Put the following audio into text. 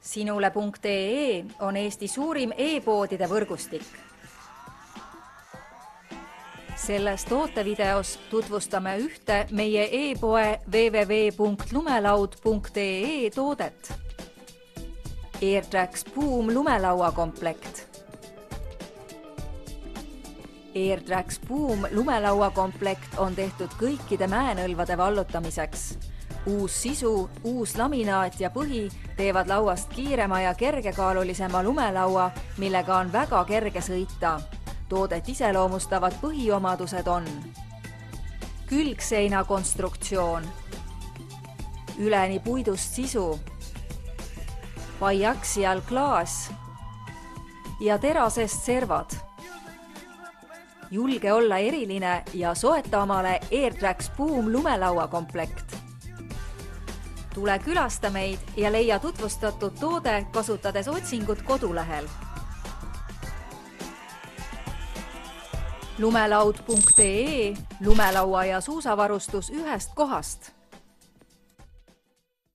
Sinule.ee on Eesti suurim e-poodide võrgustik. Selles tootevideos tutvustame ühte meie e-poe www.lumelaud.ee toodet. AirTrax Boom lumelauakomplekt. AirTrax Boom lumelauakomplekt on tehtud kõikide mäenõlvade vallutamiseks. Uus sisu, uus laminaat ja põhi teevad lauast kiirema ja kergekaalulisema lumelaua, millega on väga kerge sõita. Toodet iseloomustavad põhiomadused on külgseina konstruktsioon, üleni puidust sisu, biaxial klaas ja terasest servad. Julge olla eriline ja soeta omale AirTrax Boom lumelauakomplekt. Tule külasta meid ja leia tutvustatud toode kasutades otsingut kodulehel. Lumelaud.ee, lumelaua ja suusavarustus ühest kohast.